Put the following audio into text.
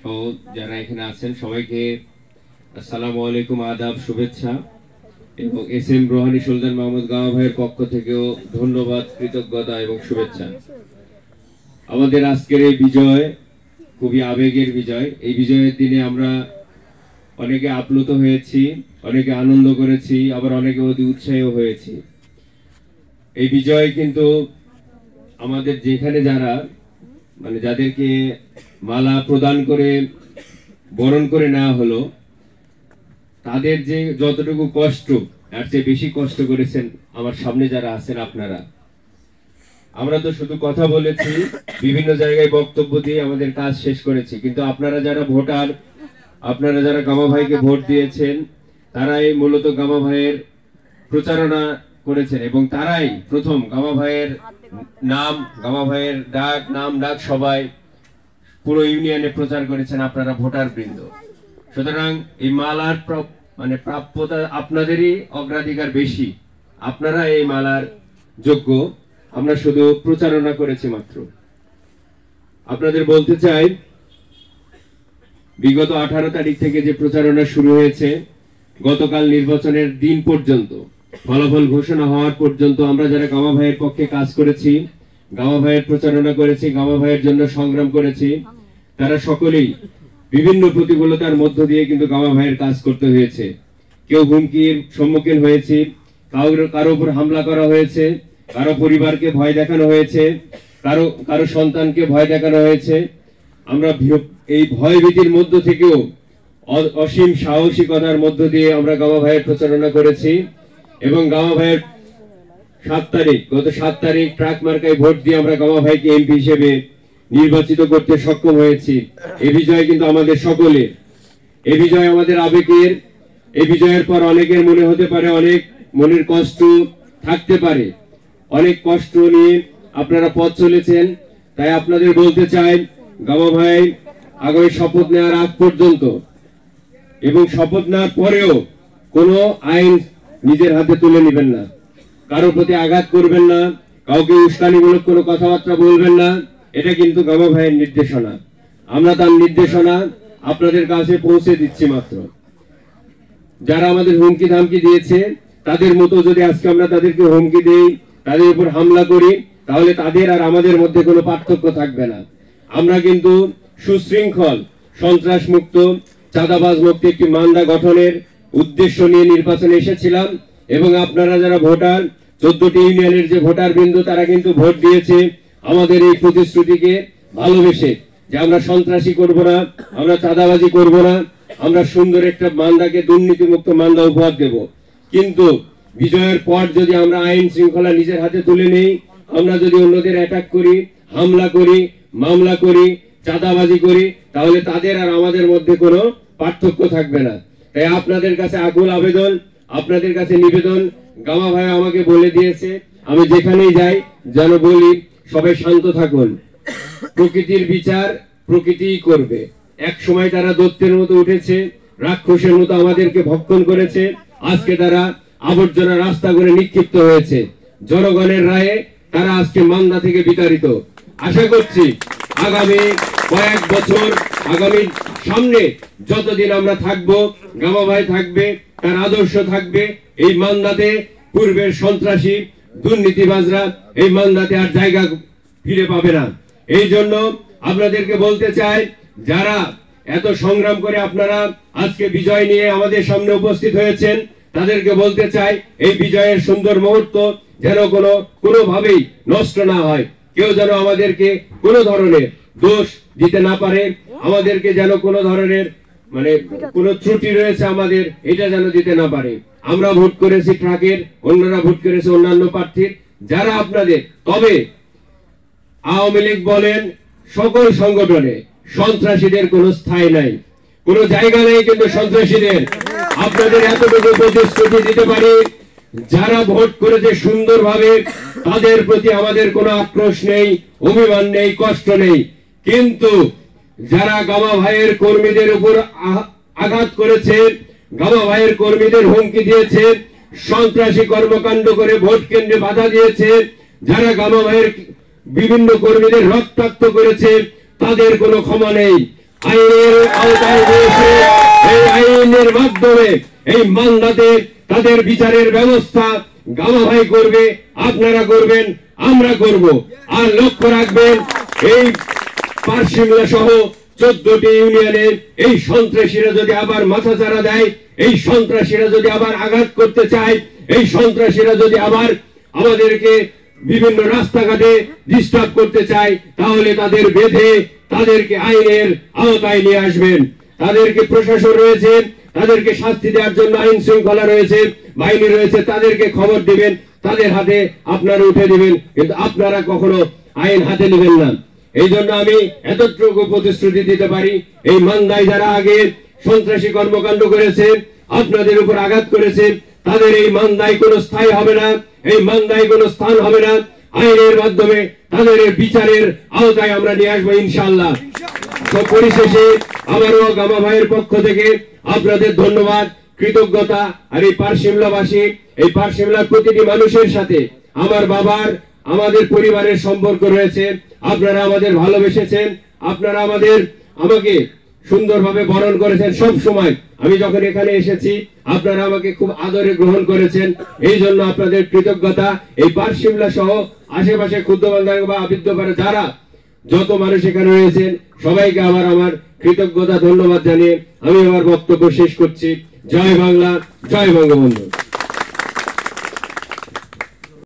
সহ যারা এখানে আছেন সবাইকে আসসালামু আলাইকুম, আদাব, শুভেচ্ছা এবং এস এম রোহানী সুলতান মাহমুদ গামা ভাইয়ের পক্ষ থেকেও ধন্যবাদ, কৃতজ্ঞতা এবং শুভেচ্ছা। আমাদের আজকের এই বিজয় খুবই আবেগের বিজয়। এই বিজয়ের দিনে আমরা অনেকে আপ্লুত হয়েছি, অনেকে আনন্দ করেছি, আবার অনেকে অতি উৎসাহী হয়েছি। এই বিজয় কিন্তু আমাদের যেখানে যারা যাদেরকে মালা প্রদান করে বরণ করে নেওয়া হলো, তাদের যে যতটুকু কষ্ট, তার চেয়ে বেশি কষ্ট করেছেন আমার সামনে যারা আছেন আপনারা। আমরা তো শুধু কথা বলেছি, বিভিন্ন জায়গায় বক্তব্য দিয়ে আমাদের কাজ শেষ করেছি, কিন্তু আপনারা যারা ভোটার, আপনারা যারা গামা ভাইকে ভোট দিয়েছেন, তারাই মূলত গামা ভাইয়ের প্রচারণা করেছেন এবং তারাই প্রথম গামা ভাইয়ের নাম, গামা ভাইয়ের ডাক, নাম ডাক সবাই পুরো ইউনিয়নে প্রচার করেছেন আপনারা ভোটার বৃন্দ। সুতরাং এই মালার প্রাপ্যতা আপনাদেরই অগ্রাধিকার বেশি, আপনারা এই মালার যোগ্য। আমরা শুধু প্রচারণা করেছি মাত্র। আপনাদের বলতে চাই, বিগত 18 তারিখ থেকে যে প্রচারণা শুরু হয়েছে, গতকাল নির্বাচনের দিন পর্যন্ত, ফলাফল ঘোষণা হওয়ার পর্যন্ত আমরা যারা গামা ভাইয়ের পক্ষে কাজ করেছি, গামা ভাইয়ের প্রচারণা করেছি, গামা ভাইয়ের জন্য সংগ্রাম করেছি, তারা সকলেই বিভিন্ন প্রতিকূলতার মধ্য দিয়ে কিন্তু গামা ভাইয়ের কাজ করতে হয়েছে। কেউ হুমকির সম্মুখীন হয়েছে, কারো উপর হামলা করা হয়েছে, কারো পরিবারকে ভয় দেখানো হয়েছে, কারো সন্তানকে ভয় দেখানো হয়েছে। আমরা এই ভয় ভীতির মধ্য থেকেও অসীম সাহসিকতার মধ্য দিয়ে আমরা গামা ভাইয়ের প্রচারণা করেছি এবং গামা ভাইয়ের গত 7 তারিখ ট্রাক মার্কায় ভোট দিয়ে আমরা গামা ভাইকে এমপি হিসেবে নির্বাচিত করতে সক্ষম হয়েছি। এই বিজয় কিন্তু আমাদের সকলের, এই বিজয় আমাদের আবেগের। এই বিজয়ের পর অনেকের মনে হতে পারে, অনেক মনের কষ্ট থাকতে পারে, অনেক কষ্ট নিয়ে আপনারা পথ চলেছেন। তাই আপনাদের বলতে চাই, গামা ভাই আগামী শপথ নেওয়ার আগ পর্যন্ত এবং শপথ নেওয়ার পরেও কোনো আইন নিজের হাতে তুলে নেবেন না, কারোর প্রতি আঘাত করবেন না, কাউকে উস্কানিমূলক কোনো কথাবার্তা বলবেন না। এটা কিন্তু গামা ভাইয়ের নির্দেশনা। আমরা তার নির্দেশনা আপনাদের কাছে পৌঁছে দিচ্ছি মাত্র। যারা আমাদের হুমকি ধামকি দিয়েছে, তাদের মতো যদি আজকে আমরা তাদেরকে হুমকি দেই, তাদের উপর হামলা করি, তাহলে তাদের আর আমাদের মধ্যে কোনো পার্থক্য থাকবে না। আমরা কিন্তু সুশৃঙ্খল, সন্ত্রাস মুক্ত, চাঁদাবাজ মুক্ত একটি মান্দা গঠনের উদ্দেশ্য নিয়ে নির্বাচনে এসেছিলাম এবং আপনারা যারা ভোটার, 14টি ইউনিয়নের যে ভোটার বৃন্দ, তারা কিন্তু ভোট দিয়েছে আমাদের এই প্রতিশ্রুতিকে ভালোবেসে, যে আমরা সন্ত্রাসী করব না, আমরা চাঁদাবাজি করব না, আমরা সুন্দর একটা মান্দাকে, দুর্নীতিমুক্ত মান্দা উপহার দেব। কিন্তু বিজয়ের পর যদি আমরা আইন শৃঙ্খলা নিজের হাতে তুলে নেই, আমরা যদি অন্যদের অ্যাটাক করি, হামলা করি, মামলা করি, চাঁদাবাজি করি, তাহলে তাদের আর আমাদের মধ্যে কোনো পার্থক্য থাকবে না। তাই আপনাদের কাছে আকুল আবেদন, আপনাদের কাছে নিবেদন, গামা ভাই আমাকে বলে দিয়েছে আমি যেখানেই যাই যেন বলি, সবাই শান্ত থাকুন, প্রকৃতির বিচার প্রকৃতিই করবে। এক সময় তারা দৈত্যের মতো উঠেছে, রাক্ষসের মতো আমাদেরকে ভক্ষণ করেছে, আজকে তারা আবর্জনা রাস্তা করে নিক্ষিপ্ত হয়েছে। জনগণের রায়ে তারা আজকে মান্দা থেকে বিতাড়িত। আশা করছি আগামী কয়েক বছর, আগামী সামনে যতদিন আমরা থাকবো, গামা ভাই থাকবে, তার আদর্শ থাকবে। এই মান্দাতে পূর্বের সন্ত্রাসী দুর্নীতিবাজরা এই মান্দাতে আর জায়গা ফিরে পাবে না। এই জন্য আপনাদেরকে বলতে চাই, যারা এত সংগ্রাম করে আপনারা আজকে বিজয় নিয়ে আমাদের সামনে উপস্থিত হয়েছেন, তাদেরকে বলতে চাই, এই বিজয়ের সুন্দর মুহূর্ত যেন কোনোভাবেই নষ্ট না হয়। কেউ যেন আমাদেরকে কোনো ধরনের দোষ দিতে না পারে, আমাদেরকে যেন কোনো ধরনের কোনো ত্রুটি রয়েছে আমাদের, এটা যেন দিতে না পারে। আমরা ভোট করেছি ট্রাকের, অন্যরা ভোট করেছে অন্যান্য প্রার্থীর, যারা আপনাদের। তবে আওয়ামী লীগ বলেন, সকল সংগঠনে সন্ত্রাসীদের কোনো স্থায়ী নাই, কোনো জায়গা নেই কিন্তু সন্ত্রাসীদের। আপনাদের এতটুকু প্রতিশ্রুতি দিতে পারি, যারা ভোট করেছে সুন্দরভাবে, তাদের প্রতি আমাদের কোনো আক্রোশ নেই, অভিমান নেই, কষ্ট নেই। কিন্তু যারা গামা ভাইয়ের কর্মীদের উপর আঘাত করেছে, গামা ভাইয়ের কর্মীদের হুমকি দিয়েছে, সন্ত্রাসী কর্মকাণ্ড করে ভোট কেন্দ্রে বাধা দিয়েছে, যারা গামা ভাইয়ের বিভিন্ন কর্মীদের রক্তাক্ত করেছে, তাদের কোনো ক্ষমা নেই। আইনের আওতায় রয়েছে। এই আইনের মাধ্যমে এই মান্দাতে তাদের বিচারের ব্যবস্থা গামা ভাই করবে, আপনারা করবেন, আমরা করব। আর লক্ষ্য রাখবেন, এই পারশিমলা সহ 14টি ইউনিয়নের এই সন্ত্রাসীরা যদি আবার মাথাচাড়া দেয়, এই সন্ত্রাসীরা যদি আবার আঘাত করতে চায়, এই সন্ত্রাসীরা যদি আবার আমাদেরকে বিভিন্ন রাস্তাঘাটে ডিস্টার্ব করতে চায়, তাহলে তাদের বেঁধে তাদেরকে আইনের আওতায় নিয়ে আসবেন। তাদেরকে প্রশাসন রয়েছে, তাদেরকে শাস্তি দেওয়ার জন্য আইন শৃঙ্খলা রয়েছে, বাহিনী রয়েছে, তাদেরকে খবর দিবেন, তাদের হাতে আপনারা উঠে দিবেন, কিন্তু আপনারা কখনো আইন হাতে নেবেন না। এই জন্য আমি এতটুকু প্রতিশ্রুতি দিতে পারি, এই মান্দায় যারা আগে সন্ত্রাসী কর্মকাণ্ড করেছে, আপনাদের উপর আঘাত করেছে, তাদের এই মান্দায় কোনো স্থায়ী হবে না, এই মান্দায় কোনো স্থান হবে না। আইনের মাধ্যমে তাদের বিচারের আওতায় আমরা নিয়ে আসবো ইনশাআল্লাহ। তো পরিশেষে আবারও গামা ভাইয়ের পক্ষ থেকে আপনাদের ধন্যবাদ, কৃতজ্ঞতা। আর এই পারশিমলাবাসী, এই পারশিমলার প্রতিটি মানুষের সাথে আমার বাবার, আমাদের পরিবারের সম্পর্ক রয়েছে। আপনারা আমাদের ভালোবেসেছেন, আপনারা আমাকে সুন্দরভাবে বরণ করেছেন। সব সময় আমি যখন এখানে এসেছি আপনারা আমাকে খুব আদরে গ্রহণ করেছেন, এই জন্য আপনাদের কৃতজ্ঞতা। এই পারশিমলা সহ আশেপাশে ক্ষুদ্রবান্ধব বা আবিদ্যপাড়া যারা যত মানুষ এখানে রয়েছেন সবাইকে আবার আমার কৃতজ্ঞতা, ধন্যবাদ জানিয়ে আমি আমার বক্তব্য শেষ করছি। জয় বাংলা, জয় বঙ্গবন্ধু।